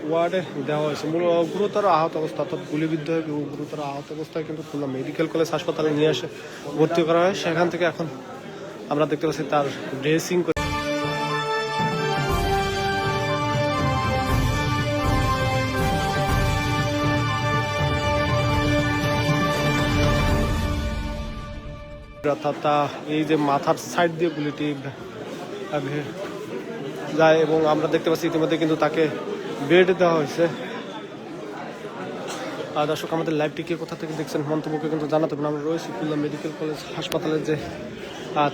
ওয়ার্ডে দেওয়া হয়েছে। গুরুতর আহত অবস্থা, অর্থাৎ গুলিবিদ্ধ হয়ে গুরুতর আহত অবস্থায় কিন্তু খুলনা মেডিকেল কলেজ হাসপাতালে নিয়ে এসে ভর্তি করা হয়। সেখান থেকে এখন আমরা দেখতে পাচ্ছি তার ড্রেসিং করে অর্থাৎ এই যে মাথার সাইড দিয়ে গুলিটি যায় এবং আমরা দেখতে পাচ্ছি ইতিমধ্যে কিন্তু তাকে বেড দেওয়া হয়েছে। দর্শক আমাদের লাইভটি কে কোথা থেকে দেখছেন মন্তব্যকে কিন্তু জানাতে পারেন। আমরা রয়েছি খুলনা মেডিকেল কলেজ হাসপাতালের যে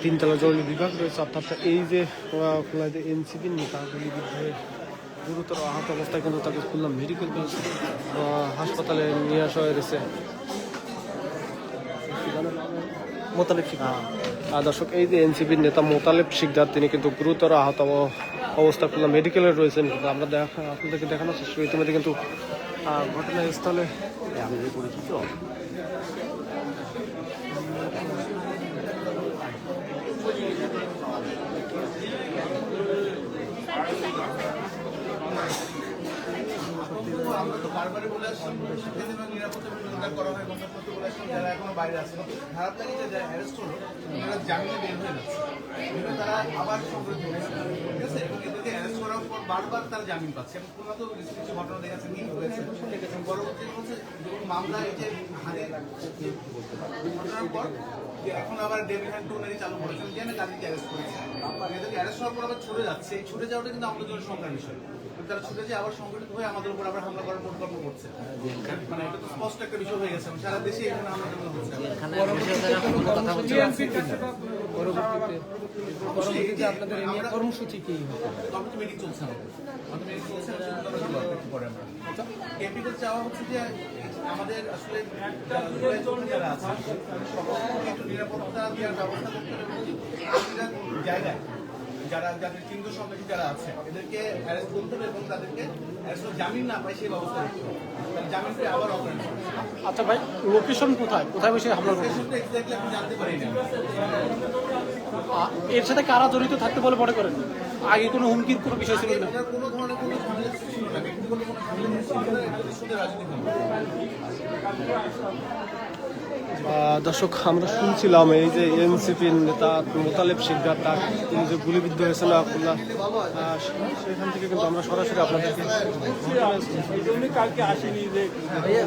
3তলা জরুরি বিভাগ রয়েছে, অর্থাৎ এই যে খুলনা যে এনসিপির নেতা গুলিবিদ্ধ হয়ে গুরুতর আহত অবস্থায় কিন্তু তাকে খুলনা মেডিকেল কলেজ হাসপাতালে নিয়ে আসা হয়েছে। দর্শক এই যে এনসিপির নেতা মোতালেব শিকদার তিনি কিন্তু গুরুতর আহত অবস্থা খুলনা মেডিকেলে রয়েছেন। কিন্তু আমরা আপনাদেরকে দেখানোর চেষ্টা করি ইতিমধ্যে কিন্তু ঘটনাস্থলে আমি যে পরিচিত আমরা তো বারবারই বলে আসছি নিরাপত্তা করা হয় এবং বলে আসছি যারা এখনো বাইরে আছে। খারাপ লাগে যে যারা অ্যারেস্ট হলো তারা জামিনে বের হয়ে যাচ্ছে, তারা আবার সংগ্রহ হয়েছে, ঠিক আছে, এবং এদেরকে অ্যারেস্ট করার পর বারবার তারা জামিন পাচ্ছে এবং কোনো তো কিছু ঘটনা দেখাচ্ছে মিল হয়েছে। পরবর্তী হচ্ছে মামলা এই যে হারের ঘটনার পর এখন আবার ডেভিড হ্যান্ড টুনারি চালু করেছেন যে তাদেরকে অ্যারেস্ট করেছে। এদেরকে অ্যারেস্ট হওয়ার পর আবার ছুটে যাচ্ছে, এই ছুটে যাওয়াটা কিন্তু আমাদের জন্য সংখ্যার বিষয়। তারা ছুটে যে আবার সংগঠিত হয়ে আমাদের উপর আবার হামলা করার পরিকল্পনা করছে, মানে এটা তো স্পষ্ট একটা বিষয় হয়ে গেছে। সারা দেশে এখানে হামলা টামলা হচ্ছে। আপনাদের কর্মসূচি কি হবে? মিটিং চলছে আমাদের মিটিং চলছে পরে আমরা ক্যাম্পিংয়ে চাওয়া হচ্ছে যে আমাদের আসলে যারা আছে একটু নিরাপত্তা দেওয়ার ব্যবস্থা করতে হবে জায়গায়, যারা যাদের কেন্দ্র সমিতি যারা আছে এদেরকে অ্যারেস্ট করতে হবে এবং তাদেরকে জামিন না পায় সেই ব্যবস্থা করতে হবে। জামিন পেয়ে আবার অপারেট। আচ্ছা ভাই, লোকেশন কোথায় কোথায় বসে হামলা করছে এক্স্যাক্টলি আমি জানতে পারি না। এর সাথে কারা জড়িত থাকতে বলে মনে করেন? আগে কোনো হুমকির কোনো বিষয় ছিল না? কোনো ধরনের কোনো ঝামেলা ছিল না, ব্যক্তিগত কোনো ঝামেলা ছিল না, শুধু রাজনীতি। দর্শক আমরা শুনছিলাম এই যে এনসিপির নেতা মোতালেব শিকদার তার তিনি যে গুলিবিদ্ধ হয়েছিল খুলনা, সেখান থেকে কিন্তু আমরা সরাসরি আপনাদেরকে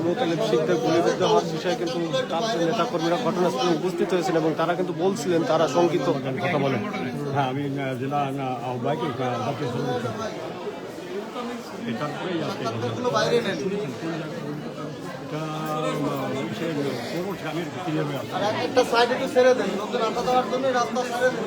মোতালেব শিকদার গুলিবিদ্ধ হওয়ার বিষয়ে কিন্তু তার যে নেতাকর্মীরা ঘটনাস্থলে উপস্থিত হয়েছেন এবং তারা কিন্তু বলছিলেন তারা শঙ্কিত কথা বলেন। হ্যাঁ, আমি জেলা আহ্বায়ক একটা সাইড একটু ছেড়ে দেন, লোকের আটা দেওয়ার জন্য রাস্তা ছেড়ে দেন।